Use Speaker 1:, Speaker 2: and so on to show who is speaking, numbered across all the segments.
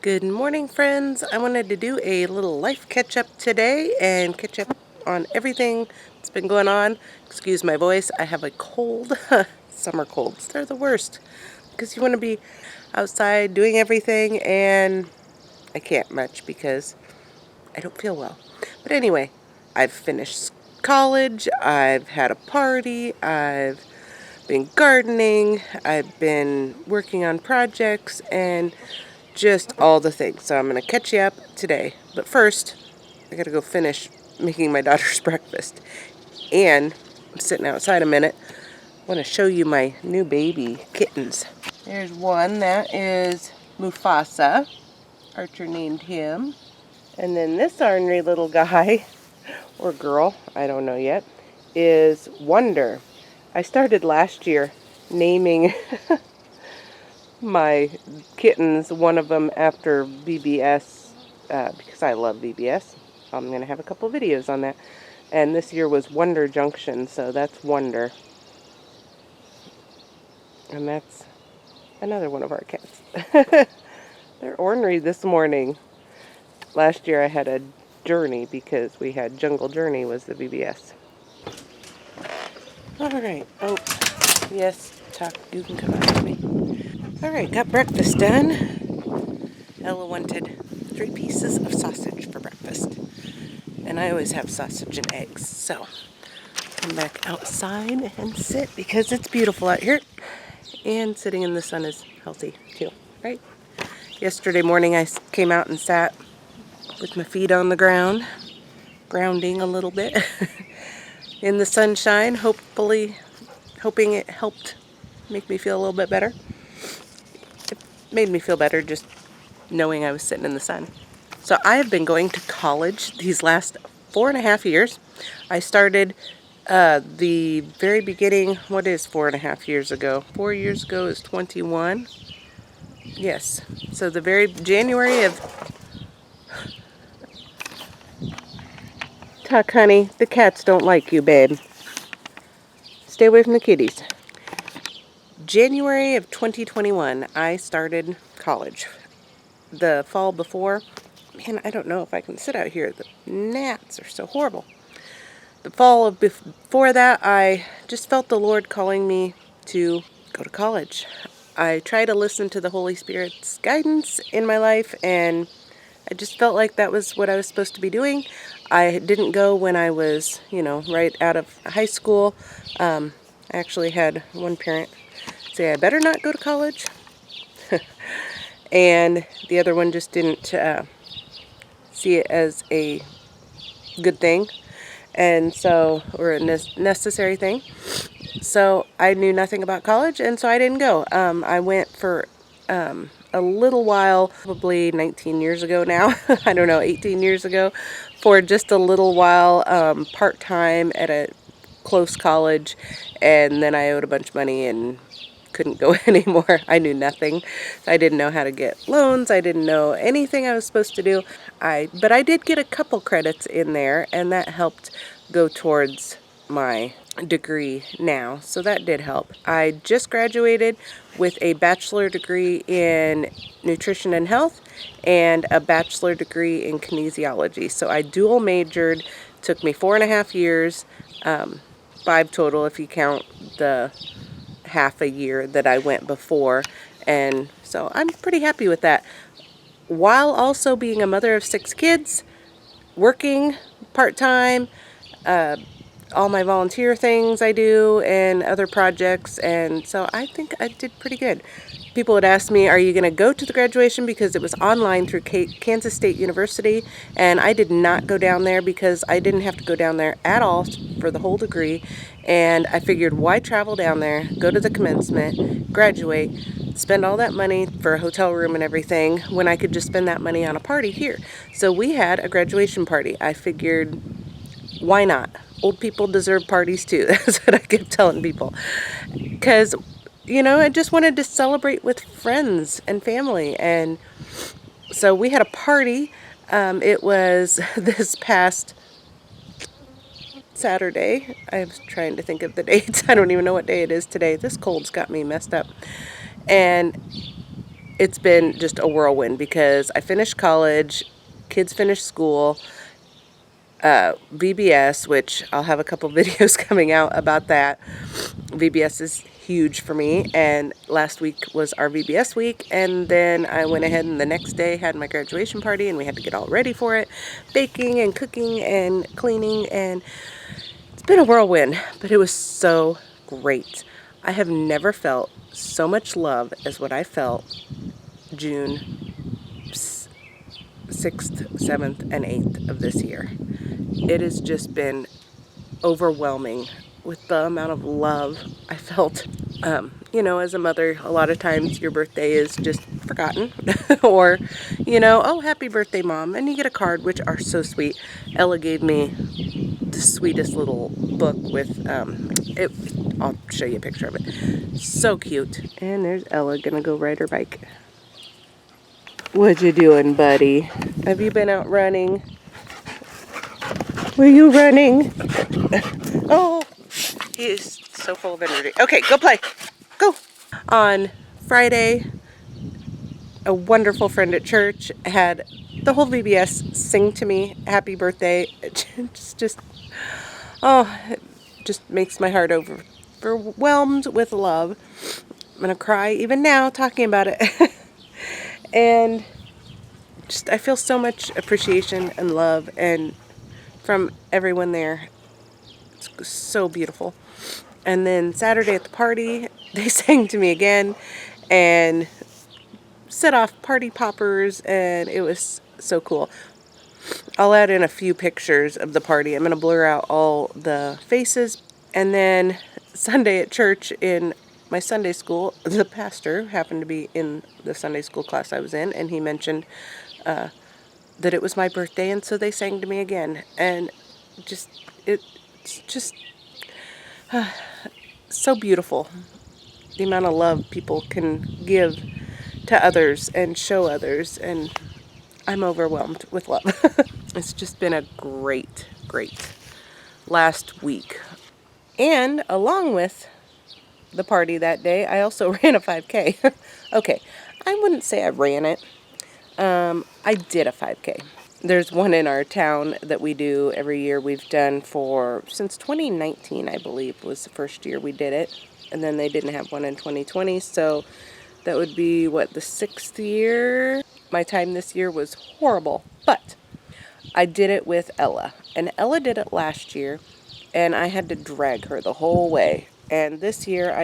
Speaker 1: Good morning, friends. I wanted to do a little life catch-up today and catch up on everything that's been going on. Excuse my voice. I have a cold. Summer colds. They're the worst because you want to be outside doing everything, and I can't much because I don't feel well. But anyway, I've finished college. I've had a party. I've been gardening. I've been working on projects and just all the things. So I'm going to catch you up today. But first, I got to go finish making my daughter's breakfast. And I'm sitting outside a minute. I want to show you my new baby kittens. There's one that is Mufasa. Archer named him. And then this ornery little guy, or girl, I don't know yet, is Wonder. I started last year naming my kittens, one of them after VBS, because I love VBS. I'm going to have a couple videos on that. And this year was Wonder Junction, so that's Wonder. And that's another one of our cats. They're ornery this morning. Last year I had a Journey because we had Jungle Journey was the VBS. Alright, oh, yes, Tuck, you can come out with me. Alright, got breakfast done. Ella wanted 3 pieces of sausage for breakfast. And I always have sausage and eggs. So, come back outside and sit because it's beautiful out here. And sitting in the sun is healthy too, right? Yesterday morning I came out and sat with my feet on the ground, grounding a little bit in the sunshine, hoping it helped make me feel a little bit better. It made me feel better just knowing I was sitting in the sun. So I have been going to college these last 4.5 years. I started the very beginning, what is 4.5 years ago? 4 years ago is 21. Yes, so the very January of... Tuck, honey, the cats don't like you, babe. Stay away from the kitties. January of 2021, I started college. The fall before, man, I don't know if I can sit out here. The gnats are so horrible. The fall of before that, I just felt the Lord calling me to go to college. I try to listen to the Holy Spirit's guidance in my life, and I just felt like that was what I was supposed to be doing. I didn't go when I was, right out of high school. I actually had one parent say I better not go to college. And the other one just didn't see it as a good thing, and so, or a necessary thing. So I knew nothing about college, and so I didn't go. I went for a little while, probably 19 years ago now, I don't know, 18 years ago, for just a little while, part-time at a close college, and then I owed a bunch of money and couldn't go anymore. I knew nothing. I didn't know how to get loans. I didn't know anything I was supposed to do. But I did get a couple credits in there, and that helped go towards my degree now. So that did help. I just graduated with a bachelor degree in nutrition and health and a bachelor degree in kinesiology. So I dual majored. Took me 4.5 years, 5 total if you count the half a year that I went before, and so I'm pretty happy with that, while also being a mother of 6 kids, working part-time, all my volunteer things I do and other projects, and so I think I did pretty good. People would ask me, are you going to go to the graduation, because it was online through Kansas State University, and I did not go down there because I didn't have to go down there at all for the whole degree, and I figured, why travel down there, go to the commencement, graduate, spend all that money for a hotel room and everything when I could just spend that money on a party here. So we had a graduation party. I figured, why not? Old people deserve parties too. That's what I kept telling people, because I just wanted to celebrate with friends and family. And so we had a party. It was this past Saturday. I was trying to think of the dates. I don't even know what day it is today. This cold's got me messed up. And it's been just a whirlwind because I finished college, kids finished school, VBS, which I'll have a couple videos coming out about that. VBS is huge for me, and last week was our VBS week, and then I went ahead and the next day had my graduation party, and we had to get all ready for it, baking and cooking and cleaning, and it's been a whirlwind, but it was so great. I have never felt so much love as what I felt June 6th, 7th, and 8th of this year. It has just been overwhelming with the amount of love I felt. As a mother, a lot of times your birthday is just forgotten or, oh, happy birthday, Mom. And you get a card, which are so sweet. Ella gave me the sweetest little book with, I'll show you a picture of it. So cute. And there's Ella gonna go ride her bike. What you doing, buddy? Have you been out running? Were you running? Oh, he is so full of energy. Okay, go play. Go. On Friday, a wonderful friend at church had the whole VBS sing to me happy birthday. It just makes my heart overwhelmed with love. I'm gonna cry even now talking about it. And I feel so much appreciation and love and from everyone there. It's so beautiful. And then Saturday at the party, they sang to me again and set off party poppers, and it was so cool. I'll add in a few pictures of the party. I'm going to blur out all the faces. And then Sunday at church in my Sunday school, the pastor happened to be in the Sunday school class I was in, and he mentioned that it was my birthday, and so they sang to me again. And it's just so beautiful, the amount of love people can give to others and show others, and I'm overwhelmed with love. It's just been a great last week. And along with the party that day, I also ran a 5K. Okay, I wouldn't say I ran it. I did a 5K. There's one in our town that we do every year. We've done since 2019, I believe, was the first year we did it. And then they didn't have one in 2020, so that would be, the 6th year? My time this year was horrible, but I did it with Ella. And Ella did it last year, and I had to drag her the whole way. And this year,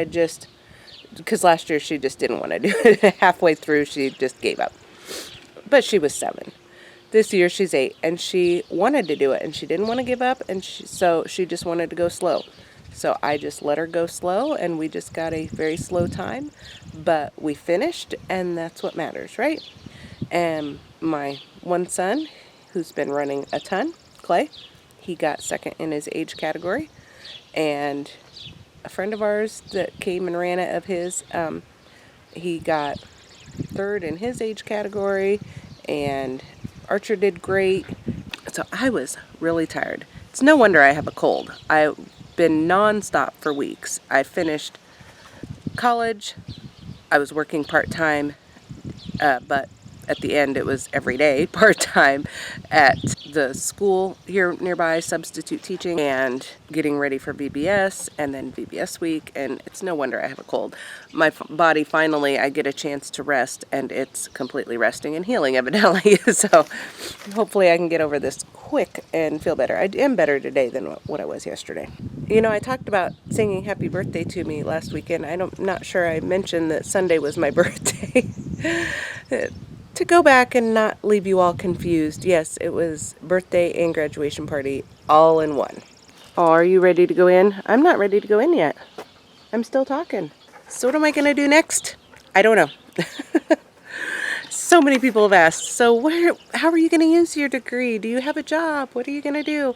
Speaker 1: because last year she just didn't want to do it. Halfway through, she just gave up. But she was 7. This year she's 8, and she wanted to do it, and she didn't want to give up, and so she just wanted to go slow. So I just let her go slow, and we just got a very slow time, but we finished, and that's what matters, right? And my one son, who's been running a ton, Clay, he got second in his age category, and a friend of ours that came and ran it of his, he got third in his age category, and Archer did great. So I was really tired. It's no wonder I have a cold. I've been nonstop for weeks. I finished college. I was working part-time, but at the end it was every day part-time at the school here nearby, substitute teaching, and getting ready for VBS, and then VBS week, and it's no wonder I have a cold. My body finally, I get a chance to rest, and it's completely resting and healing evidently. So hopefully I can get over this quick and feel better. I am better today than what I was yesterday. I talked about singing happy birthday to me last weekend. I'm not sure I mentioned that Sunday was my birthday. To go back and not leave you all confused, yes, it was birthday and graduation party all in one. Oh, are you ready to go in? I'm not ready to go in yet. I'm still talking. So what am I going to do next? I don't know. So many people have asked, so how are you going to use your degree? Do you have a job? What are you going to do?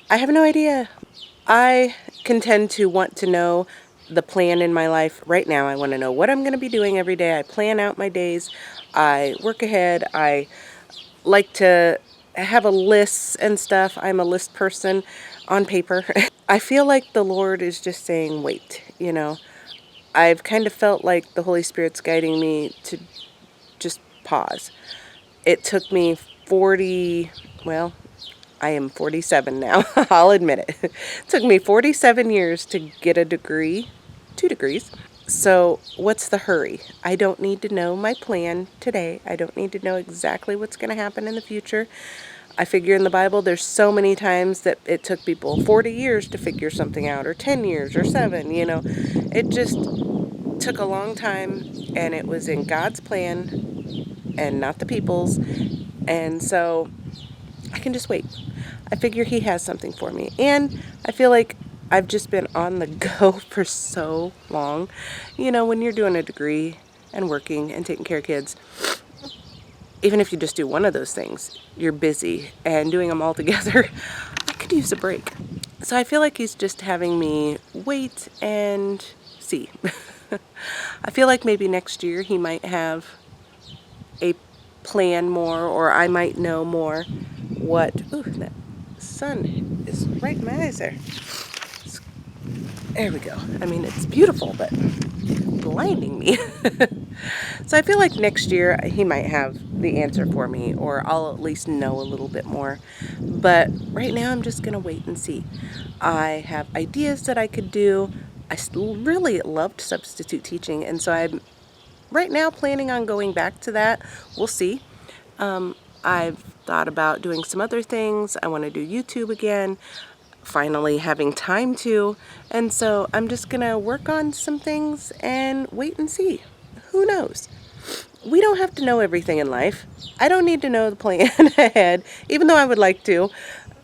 Speaker 1: I have no idea. I tend to want to know the plan in my life right now. I want to know what I'm going to be doing every day. I plan out my days. I work ahead. I like to have a list and stuff. I'm a list person on paper. I feel like the Lord is just saying, wait, I've kind of felt like the Holy Spirit's guiding me to pause. It took me 40, well, I am 47 now, I'll admit it. It took me 47 years to get a degree, 2 degrees. So what's the hurry? I don't need to know my plan today. I don't need to know exactly what's going to happen in the future. I figure in the Bible there's so many times that it took people 40 years to figure something out, or 10 years, or 7, you know. It just took a long time, and it was in God's plan and not the people's. And so I can just wait. I figure He has something for me. And I feel like I've just been on the go for so long. You know, when you're doing a degree and working and taking care of kids, even if you just do one of those things, you're busy, and doing them all together, I could use a break. So I feel like He's just having me wait and see. I feel like maybe next year He might have a plan more, or I might know more what, ooh, that sun is right in my eyes there. There we go. I mean, it's beautiful, but blinding me. So I feel like next year He might have the answer for me, or I'll at least know a little bit more. But right now I'm just going to wait and see. I have ideas that I could do. I really loved substitute teaching, and so I'm right now planning on going back to that. We'll see. I've thought about doing some other things. I want to do YouTube again, finally having time to, and so I'm just gonna work on some things and wait and see. Who knows? We don't have to know everything in life. I don't need to know the plan ahead, even though I would like to.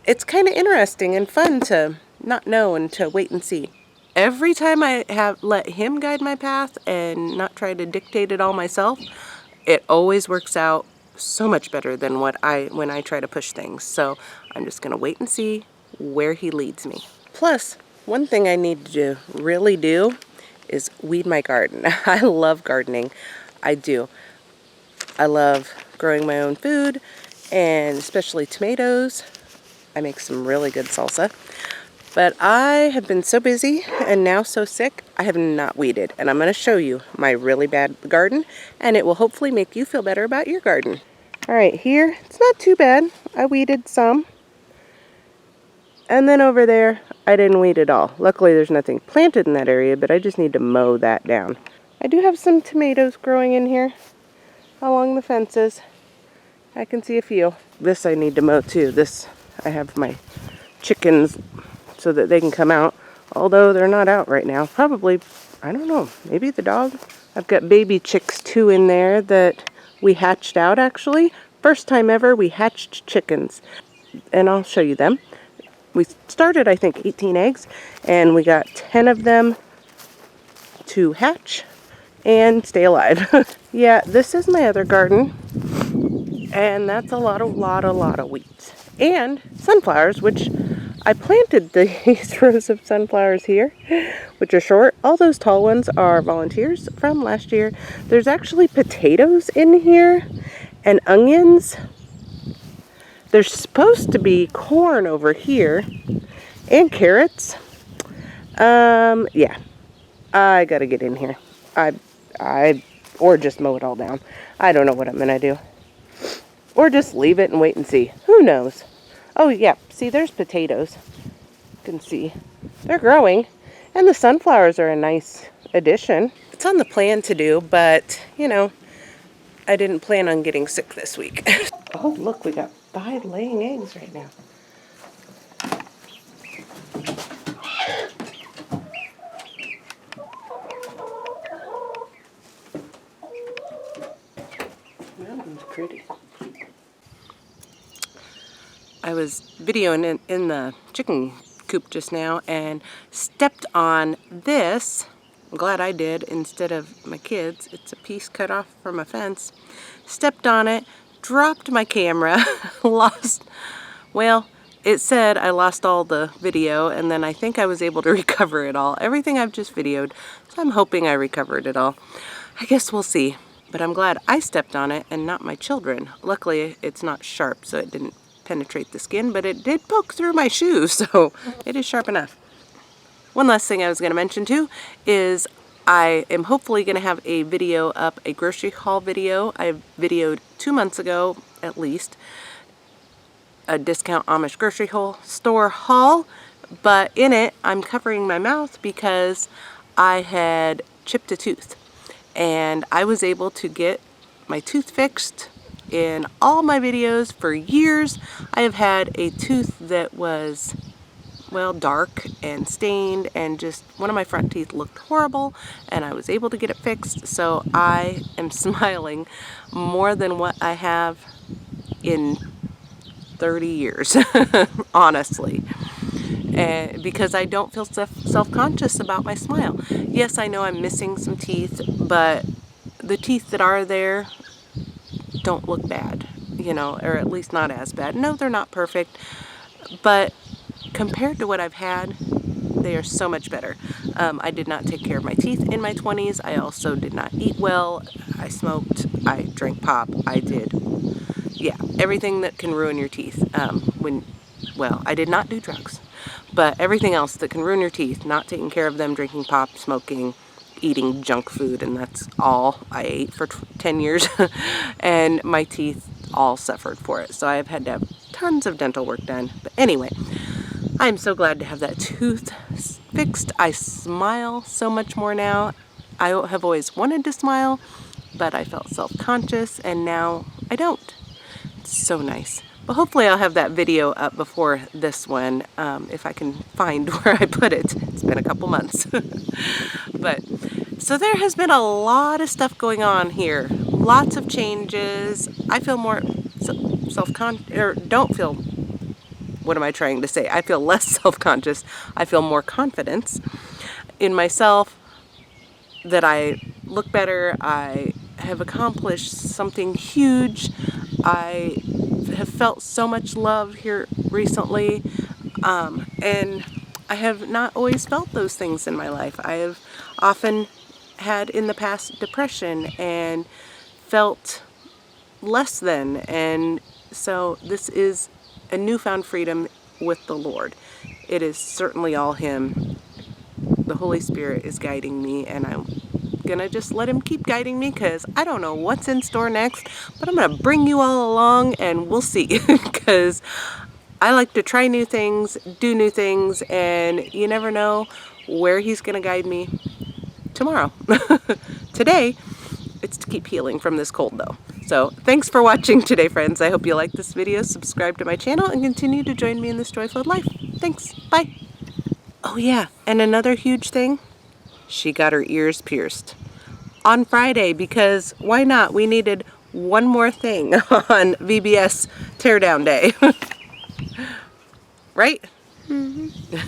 Speaker 1: It's kind of interesting and fun to not know and to wait and see. Every time I have let Him guide my path and not try to dictate it all myself, it always works out so much better than when I try to push things. So I'm just gonna wait and see where He leads me. Plus, one thing I need to really do is weed my garden. I love gardening. I do. I love growing my own food, and especially tomatoes. I make some really good salsa. But I have been so busy and now so sick, I have not weeded. And I'm going to show you my really bad garden, and it will hopefully make you feel better about your garden. All right, here, it's not too bad. I weeded some. And then over there, I didn't weed at all. Luckily, there's nothing planted in that area, but I just need to mow that down. I do have some tomatoes growing in here along the fences. I can see a few. This I need to mow too. This, I have my chickens so that they can come out, although they're not out right now. Probably, I don't know, maybe the dog. I've got baby chicks too in there that we hatched out actually. First time ever we hatched chickens, and I'll show you them. We started, I think, 18 eggs, and we got 10 of them to hatch and stay alive. Yeah, this is my other garden, and that's a lot of weeds. And sunflowers, which I planted these rows of sunflowers here, which are short. All those tall ones are volunteers from last year. There's actually potatoes in here and onions. There's supposed to be corn over here and carrots. Yeah, I gotta get in here. Or just mow it all down. I don't know what I'm gonna do. Or just leave it and wait and see. Who knows? Oh yeah, see, there's potatoes. You can see they're growing, and the sunflowers are a nice addition. It's on the plan to do, but you know, I didn't plan on getting sick this week. Oh, look, we got 5 laying eggs right now. That one's pretty. I was videoing in the chicken coop just now and stepped on this. I'm glad I did instead of my kids. It's a piece cut off from a fence. Stepped on it, dropped my camera, well, it said I lost all the video, and then I think I was able to recover it all. Everything I've just videoed, so I'm hoping I recovered it all. I guess we'll see. But I'm glad I stepped on it and not my children. Luckily, it's not sharp, so it didn't penetrate the skin, but it did poke through my shoes, so it is sharp enough. One last thing I was going to mention too is I am hopefully going to have a video up, a grocery haul video. I videoed 2 months ago, at least, a discount Amish grocery store haul, but in it, I'm covering my mouth because I had chipped a tooth, and I was able to get my tooth fixed. In all my videos for years, I have had a tooth that was, well, dark and stained, and just one of my front teeth looked horrible, and I was able to get it fixed. So I am smiling more than what I have in 30 years, honestly. And because I don't feel self-conscious about my smile. Yes, I know I'm missing some teeth, but the teeth that are there don't look bad, you know, or at least not as bad. No, they're not perfect, but compared to what I've had, they are so much better. I did not take care of my teeth in my 20s. I also did not eat well. I smoked. I drank pop. I did, yeah, everything that can ruin your teeth. Well, I did not do drugs, but everything else that can ruin your teeth, not taking care of them, drinking pop, smoking, eating junk food, and that's all I ate for 10 years, and my teeth all suffered for it. So I've had to have tons of dental work done. But anyway, I'm so glad to have that tooth fixed. I smile so much more now. I have always wanted to smile, but I felt self-conscious, and now I don't. It's so nice. But hopefully I'll have that video up before this one, if I can find where I put it. It's been a couple months. But so there has been a lot of stuff going on here. Lots of changes. I feel more self-conscious, or don't feel, what am I trying to say? I feel less self-conscious. I feel more confidence in myself, that I look better. I have accomplished something huge. I have felt so much love here recently, and I have not always felt those things in my life. I have often had in the past depression and felt less than, and so this is a newfound freedom with the Lord. It is certainly all Him. The Holy Spirit is guiding me, and I'm gonna just let Him keep guiding me, because I don't know what's in store next, but I'm gonna bring you all along and we'll see, because I like to try new things, do new things, and you never know where He's gonna guide me tomorrow. Today, it's to keep healing from this cold though. So thanks for watching today, friends. I hope you like this video, subscribe to my channel, and continue to join me in this joy-filled life. Thanks, bye. Oh yeah, and another huge thing, she got her ears pierced on Friday, because why not? We needed one more thing on VBS Teardown Day. Right? Mm-hmm.